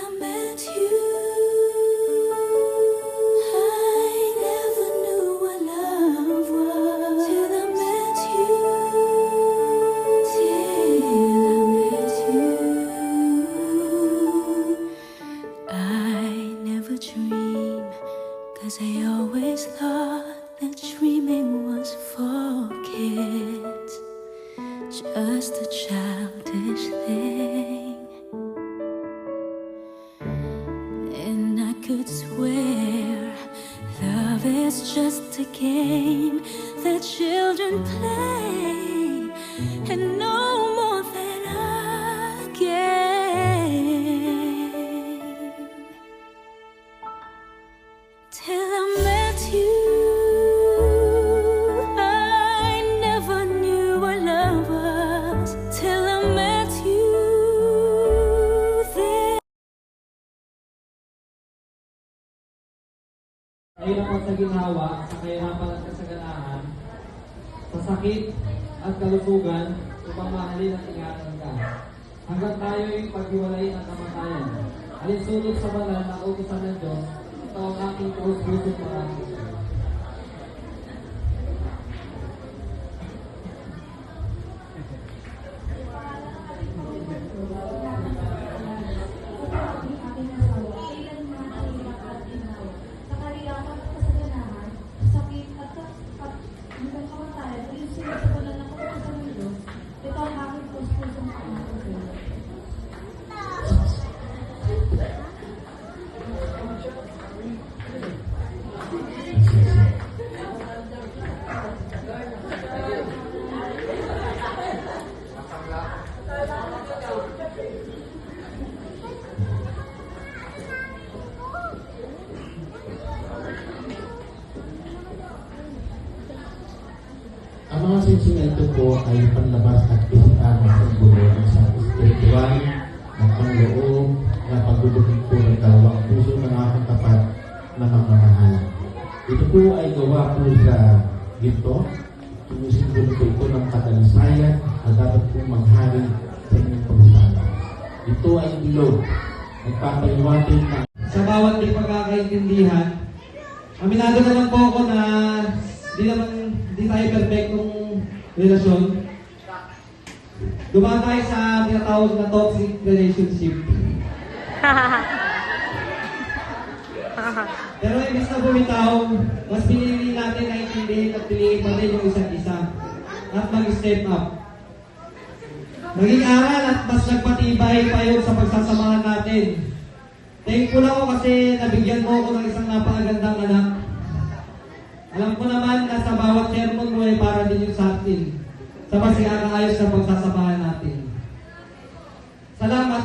I met you. I never knew what love was till I met you. Till I met you. I never dream, 'cause I always thought that dreaming was for kids, just a childish thing. And I could swear love is just a game that children play, and no more than a game. Till I met you, I never knew what love was. Till I met you there. Kahirapan sa ginawa, sa kahirapan at kasaganahan, sa sakit at kalusugan, upang mahalin at ingatan ka. Hanggang tayo'y paghiwalayin ang kamatayan. Alinsunod sa banal na utusan ng Diyos, ito ang aking puso parang. Ang mga sensimento po ay panlabas at pisikal na simbolo ng isang espiritual at panloob na pagbubukid po ng dalawang puso ng aking tapat na mamamahalan. Ito po ay gawa po sa ginto. Sumisimbolo po ito ng katalisayan na dapat po manghari sa inyong pag-usapan. Ito ay bilog. Nagpapaliwatin na Sa bawat di pagkakaintindihan, aminado naman po ako na di tayo perfectong relasyon. Dumaan tayo sa tinatawag na toxic relationship. Pero imbis na bumitaw, mas pinili natin na intindihin at piliin pa rin yung isa't isa at mag-step up. Naging aral at mas nagpatibay pa yun sa pagsasamahan natin. Thankful ako kasi nabigyan mo ako ng isang napakagandang anak. Alam ko naman na sa bawat sermon mo ay para din yung sa atin, sa pasigakaayos ng pagsasamahan natin. Salamat.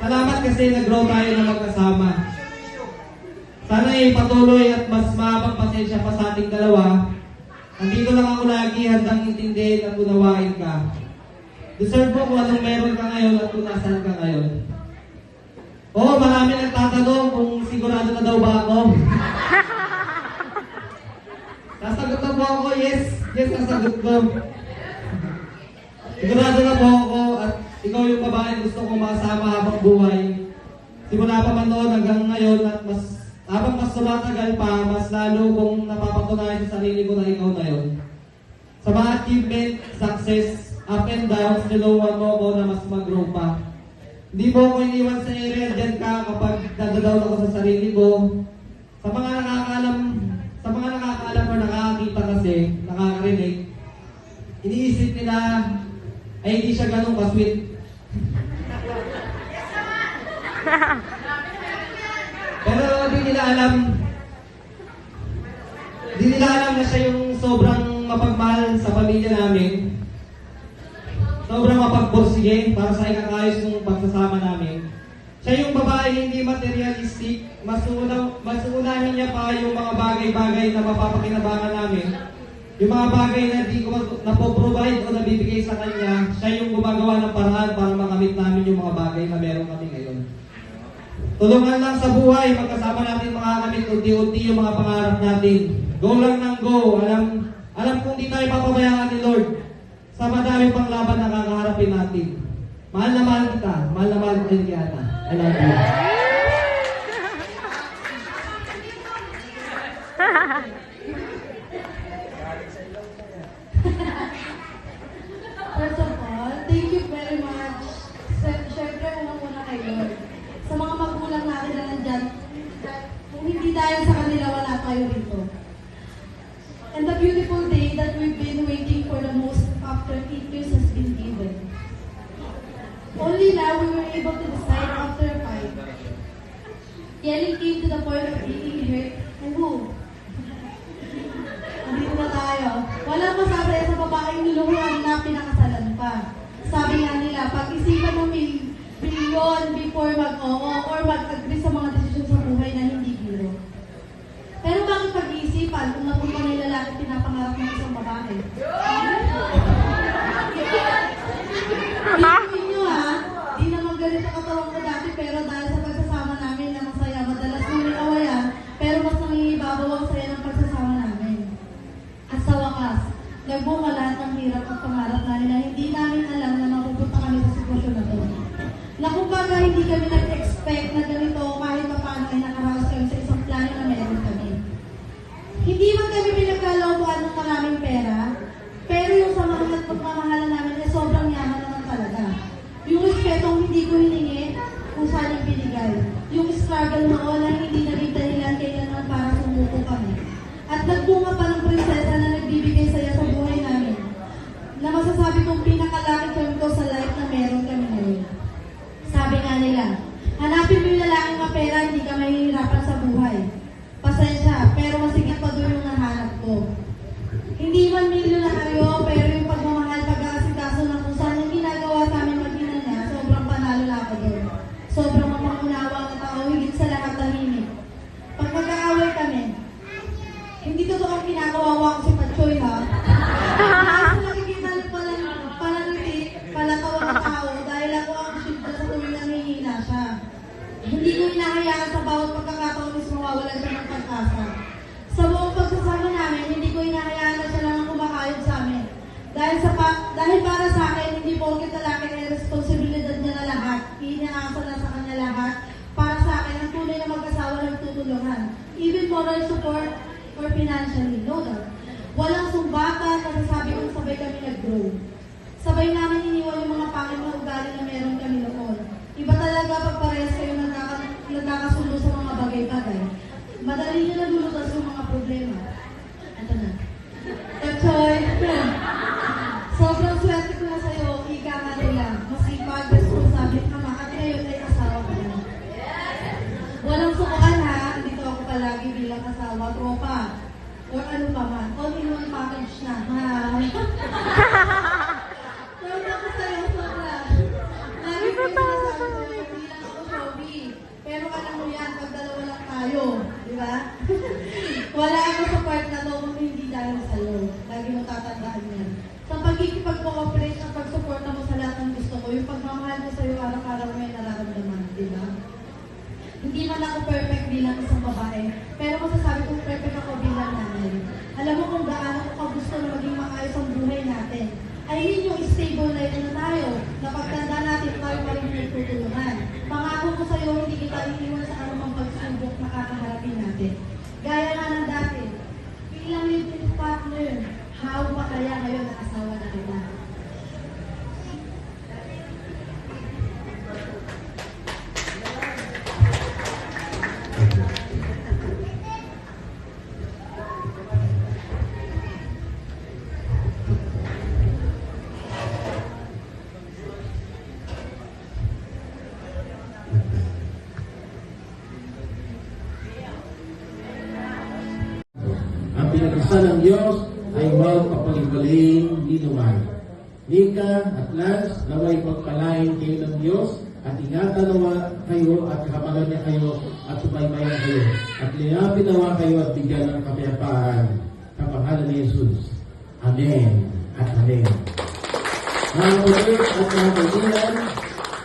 Salamat kasi nag-grow tayo na magkasama. Sana ay patuloy at mas mahabang pasensya pa sa ating dalawa. Nandito lang ako lagi handang intindihin at unawain ka. Deserve mo kung anong meron ka ngayon at kung nasaan ka ngayon. Oo, marami nagtatanong kung sigurado na daw ba ako. Nasagot na po ako, yes. Yes, nasagot ko. Sigurado na po ako at ikaw yung babae gusto kong makasama habang buhay. Simula pa man noon hanggang ngayon at habang mas tumatagal pa, mas lalo kong napapatunayan sa sarili ko na ikaw na yun. Sa mga achievement, success, up and downs, niluwan mo ako na mas mag-grow pa. Hindi mo ako iniwan sa area, dyan ka kapag nagdadown ako sa sarili ko. Sa mga nakakaalam o nakakakita kasi, nakakarinig, iniisip nila ay hindi siya ganun ka-sweet. Pero di nila alam na siya yung sobrang mapagmahal sa pamilya namin. Sobrang mapagborsige para sa ikakayos ng pagsasama namin. Siya yung babae hindi materialistic, mas unahin niya pa yung mga bagay-bagay na mapapakinabangan namin. Yung mga bagay na di ko napoprovide o nabibigay sa kanya, siya yung gumagawa ng paraan para makamit namin yung mga bagay na meron kami ngayon. Tulungan lang sa buhay, magkasama natin makakamit unti-unti yung mga pangarap natin. Go lang ng go. Alam kung di tayo papabayaan ni Lord sa madami pang laban na kakaharapin natin. Mahal na mahal kita. Mahal na mahal kita, Eliana. I I love you. First of all, thank you very much. Siyempre, unang-una kay Lord. Sa mga magulang natin na nandyan, kung hindi dahil sa kanila, wala tayo rito. And the beautiful day that we've been waiting for the most after 8 years has been given. Only now we were able to decide after a fight. Yelling came to the point of being hurt and who? Andito na tayo. Walang masabi sa babaeng luluhuan na pinakasalan pa. Sabi nga nila, pag-isipan ng milyon before mag-oo or mag-agree sa mga desisyon sa buhay na hindi biro. Pero bakit pag-iisipan kung napunta na yung lalaki pinapangarap ng isang babae? Isipin nyo ha, di naman ganito katawang ko dati pero dahil sa pagsasama namin na masaya, madalas nang may awayan, pero mas nangingibabaw ang saya ng pagsasama namin. At sa wakas, nagbunga lahat ng hirap at pangarap namin na hindi namin alam na mapupunta kami sa sitwasyon na to. Na kumbaga hindi kami nag-expect na ganito kahit pa paano ay nakaraos kami sa isang plano na meron kami. Hindi man kami pinagkalooban ng maraming pera, pero yung samahan at pagmamahalan namin ay sobrang yaman naman talaga. Yung respetong hindi ko hiningi, kung saan yung binigay. Yung struggle noon na hindi naging dahilan kailanman para sumuko kami. At nagbunga pa ng prinsesa na nagbibigay saya sa buhay namin. Na masasabi kong pinakalaki term ko sa life na meron kami ngayon. Sabi nga nila, hanapin mo yung lalaking mapera, hindi ka mahihirapan sa buhay. Pasensya, pero masigit pa doon yung nahanap ko. Hindi man milyonaryo, pero yung pagmamahal, pag-aasikaso ng kung saan yung ginagawa sa amin mag-ina niya, sobrang panalo na ako doon. Sobrang mapangunawa ng tao, higit sa lahat tahimik. Pag mag-aaway kami, hindi totoo ang kinakawawa ko si Pachoy ha. Kasi nakikita niyo pananiti, palatawa ng tao dahil ako ang shield na sa tuwing nanghihina siya. Hindi ko hinahayaan sa bawat pagkakataon is mawawalan siya ng pag-asa. Sa buong pagsasama namin, hindi ko hinahayaan na siya lang ang kumakayod sa amin. Dahil para sa akin, hindi porket lalaki ay responsibilidad niya na lahat. Inaasa na sa kanya lahat. Para sa akin, ang tunay na mag-asawa nagtutulungan. Even moral support or financially, no doubt. Walang sumbatan, nasasabi kong sabay kami nag-grow. Sabay namin iniwan yung mga pangit na ugali na meron kami noon. Iba talaga pag parehas kayo nagkakasundo sa mga bagay-bagay. Madali nyo nalulutas yung mga problema. Ito na. Pachoy, sobrang swerte ko na sa'yo, ika nga nila. Masipag, responsable ka at ngayon ay asawa ko na. Walang sukuan ha, dito ako palagi bilang asawa, tropa, or ano pa man. All-in-one package na. Proud ako sa'yo, sobra. Lagi ko yung sinasabi sa'yo, hindi lang ako showby. Pero alam mo yan, pag dalawa lang tayo, di ba? Wala ako sa part na to kung hindi dahil sa'yo. Lagi mo tatandaan yan. Sa pagkikipag-cooperate at pag-suporta mo sa lahat ng gusto ko, yung pagmamahal mo sa'yo araw-araw mo yung nararamdaman, di ba? Hindi man ako perfect bilang isang babae, pero masasabi kong perfect ako bilang nanay. Alam mo kung gaano ko kagusto na maging maayos ang buhay natin. I mean yung stable life na tayo, na pagtanda natin tayo pa rin nagtutulungan. Pangako ko sa'yo, hindi kita iiwan sa anumang pagsubok na kakaharapin natin. Gaya nga ng dati, bilang living partner, how pa kaya ngayon ang asawa na kita? Ang pinag-isa ng Diyos ay huwag kapalibaling linuman. Nika at Lance, naway pagpalain kayo ng Diyos at ingatan nawa kayo at kahabagan niya kayo at subaybayan kayo. At linapin nawa kayo at bigyan ng kapayapaan sa pangalan ni Jesus. Amen at Amen. Mga kapatid at mga kaibigan,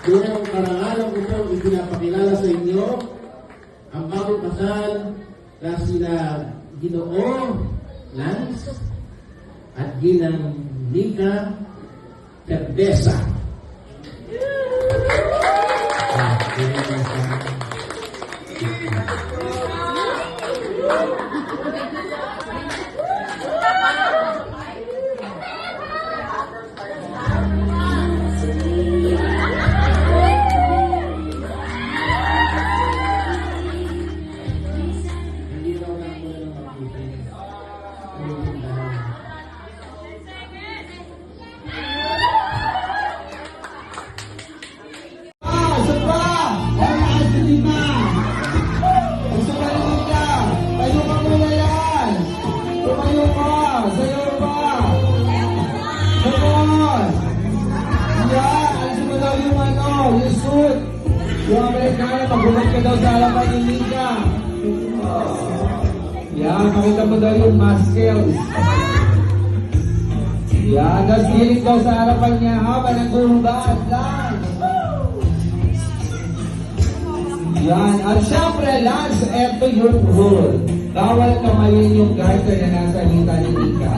doon ang karangalan ko po ipinapakilala sa inyo ang bagong kasal na sina Ginoo Lance at Ginang Nika Cerveza. Yung Amerikana, magulat ka daw sa harapan ni Mika. Yan, makita mo daw yung muscles. Yan, tapos hiling daw sa harapan niya habang naghuhugaan lang. Yan, at syempre, Lance, eto yung rule. Bawal kamayin yung garter na nasa hita ni Mika.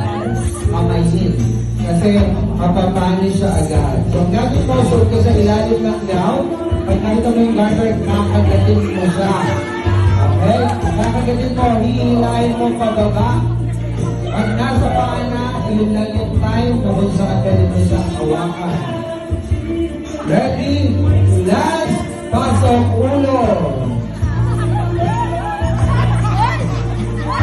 Kamayin. Kasi mapapani siya agad. So, ang gagawin mo, suot ka sa ilalim ng gown. Pag nakita mo yung garter, kakagatin mo siya. Okay? Kakagatin mo, hihilahin mo pababa. Pag nasa paa na, yun lang yung time na kung saan pwede mo siyang hawakan. Ready? Last, pasok ulo.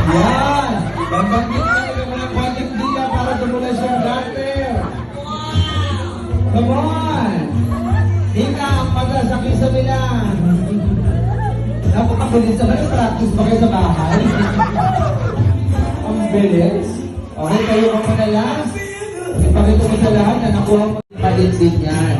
Yan! Pagkakit ka ng mga konting dila para dumulas yung garter. Come on! Dika, ang pagkasakit sa bilang. Napakabilis naman yung practice ba kayo sa bahay? Ang bilis. Okay, kayo ka muna last. Ipakita mo sa lahat na nakuha mo yung palit din yan.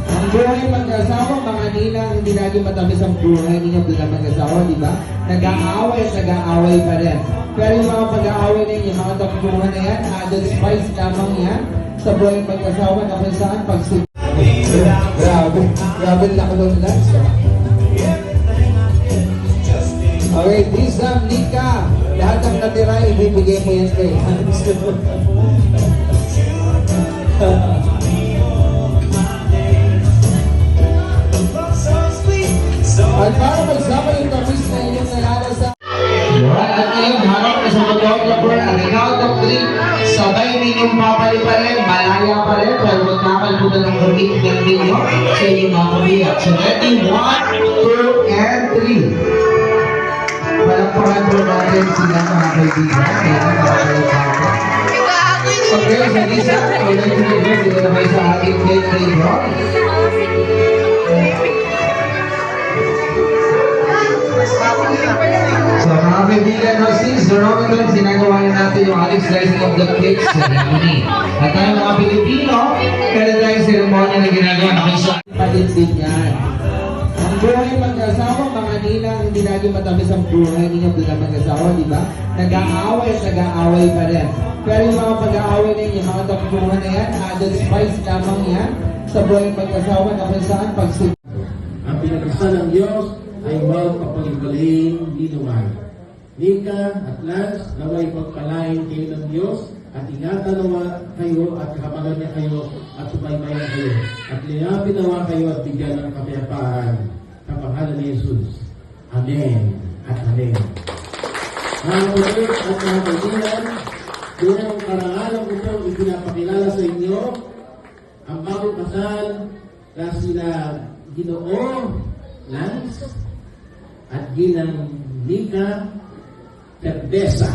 Ang buhay mag-asawa, mga ninang, hindi lagi matamis ang buhay ninyo bilang mag-asawa, di ba? Nag-aaway at nag-aaway pa rin. Pero yung mga pag-aaway ninyo, mga tampuhan na yan, added spice lamang yan sa buhay mag-asawa na kung saan pagsulit. Grabe lang ako doon lang. Okay, please Nika, lahat ng natira, ibibigay mo yan kay Hans. At para magsama yung tamis na inyong nalala sa... At ngayon, harap na sa photographer at the count of 3, sabay ninyong papaliparin, malaya pa rin, pero magkakalimutan ng commitment ninyo sa inyong mga pamilya. So ready, 1, 2, and 3. Palakpakan po natin sila mga kaibigan. Ayan, mga kaibigan. Okay, sa Lisa, ulit nyo dito naman sa ating cake table. So mga kaibigan, no, since Ramadan, sinagawa na natin yung ating slicing of the cake ceremony. At tayo mga Pilipino, kaya tayong ceremony na ginagawa na kung saan palit din yan. Ang buhay mag-asawa, mga ninang, hindi lagi matamis ang buhay ninyo bilang mag-asawa, di ba? Nag-aaway at nag-aaway pa rin. Pero yung mga pag-aaway ninyo, mga tampuhan na yan, added spice lamang yan sa buhay mag-asawa na kung saan pagsulit. Ang pinagkasal ng Diyos ay huwag kapag-ibaling dinuman. Nika at Lance, naway pagpalain kayo ng Diyos at ingatan nawa kayo at kahabagan niya kayo at subaybayan kayo. At linapin nawa kayo at bigyan ng kapayapaan sa pangalan ni Jesus. Amen at Amen. Mga kapatid at mga kaibigan, bilang karangalan ko po ipinapakilala sa inyo ang bagong kasal na sila Ginoo Lance at Ginang Nika Cerveza.